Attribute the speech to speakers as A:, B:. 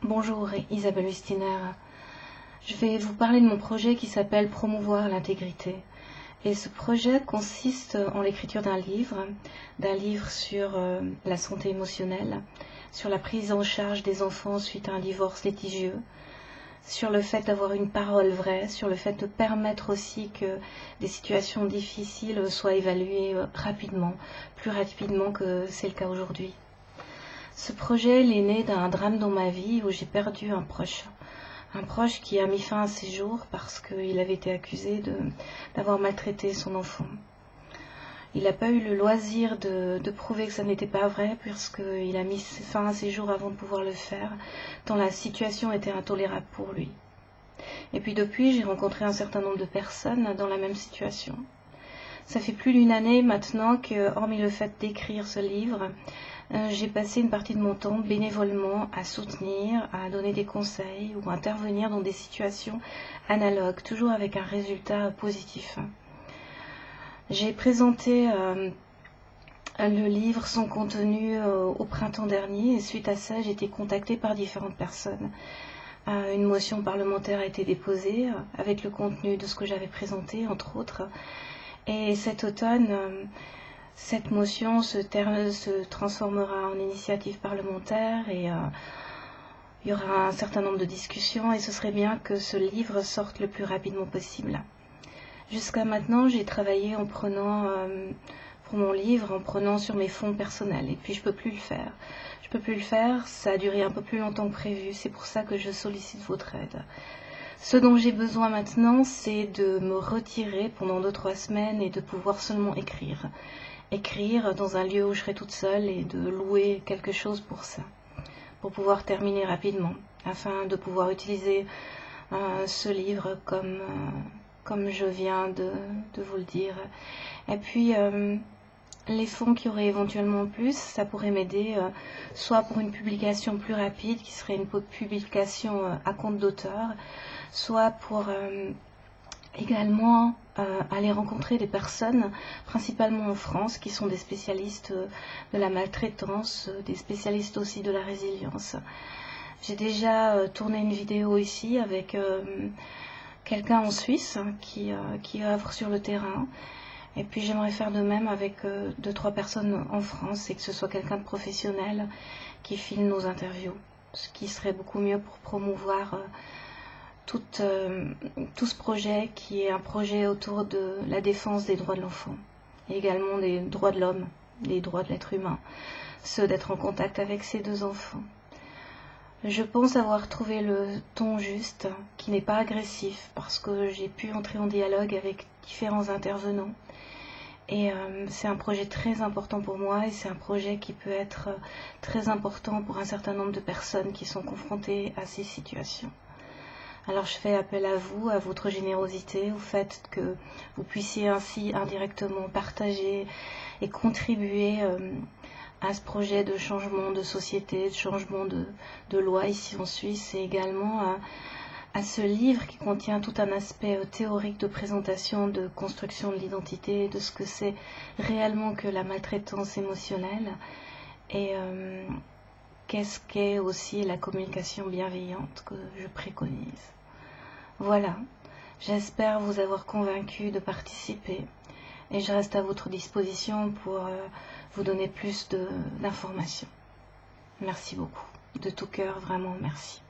A: Bonjour, Isabelle Wistiner. Je vais vous parler de mon projet qui s'appelle Promouvoir l'intégrité. Et ce projet consiste en l'écriture d'un livre sur la santé émotionnelle, sur la prise en charge des enfants suite à un divorce litigieux, sur le fait d'avoir une parole vraie, sur le fait de permettre aussi que des situations difficiles soient évaluées rapidement, plus rapidement que c'est le cas aujourd'hui. Ce projet est né d'un drame dans ma vie où j'ai perdu un proche qui a mis fin à ses jours parce qu'il avait été accusé d'avoir maltraité son enfant. Il n'a pas eu le loisir de prouver que ça n'était pas vrai puisqu'il a mis fin à ses jours avant de pouvoir le faire, tant la situation était intolérable pour lui. Et puis depuis, j'ai rencontré un certain nombre de personnes dans la même situation. Ça fait plus d'une année maintenant que, hormis le fait d'écrire ce livre, j'ai passé une partie de mon temps bénévolement à soutenir, à donner des conseils ou à intervenir dans des situations analogues, toujours avec un résultat positif. J'ai présenté le livre, son contenu au printemps dernier et suite à ça, j'ai été contactée par différentes personnes. Une motion parlementaire a été déposée avec le contenu de ce que j'avais présenté, entre autres. Et cet automne, cette motion se transformera en initiative parlementaire et il y aura un certain nombre de discussions et ce serait bien que ce livre sorte le plus rapidement possible. Jusqu'à maintenant, j'ai travaillé en prenant, pour mon livre, en prenant sur mes fonds personnels et puis je peux plus le faire. Je peux plus le faire, ça a duré un peu plus longtemps que prévu, c'est pour ça que je sollicite votre aide. Ce dont j'ai besoin maintenant, c'est de me retirer pendant 2-3 semaines et de pouvoir seulement écrire. Écrire dans un lieu où je serai toute seule et de louer quelque chose pour ça, pour pouvoir terminer rapidement, afin de pouvoir utiliser ce livre comme je viens de vous le dire. Et puis, les fonds qui auraient éventuellement plus, ça pourrait m'aider soit pour une publication plus rapide, qui serait une publication à compte d'auteur, soit pour également aller rencontrer des personnes, principalement en France, qui sont des spécialistes de la maltraitance, des spécialistes aussi de la résilience. J'ai déjà tourné une vidéo ici avec quelqu'un en Suisse qui œuvre sur le terrain. Et puis j'aimerais faire de même avec 2-3 personnes en France et que ce soit quelqu'un de professionnel qui filme nos interviews. Ce qui serait beaucoup mieux pour promouvoir tout ce projet qui est un projet autour de la défense des droits de l'enfant et également des droits de l'homme, des droits de l'être humain, ceux d'être en contact avec ces deux enfants. Je pense avoir trouvé le ton juste, qui n'est pas agressif, parce que j'ai pu entrer en dialogue avec différents intervenants. Et c'est un projet très important pour moi et c'est un projet qui peut être très important pour un certain nombre de personnes qui sont confrontées à ces situations. Alors je fais appel à vous, à votre générosité, au fait que vous puissiez ainsi indirectement partager et contribuer à ce projet de changement de société, de changement de loi ici en Suisse et également à ce livre qui contient tout un aspect théorique de présentation, de construction de l'identité, de ce que c'est réellement que la maltraitance émotionnelle et qu'est-ce qu'est aussi la communication bienveillante que je préconise. Voilà, j'espère vous avoir convaincu de participer et je reste à votre disposition pour vous donner plus d'informations. Merci beaucoup, de tout cœur, vraiment merci.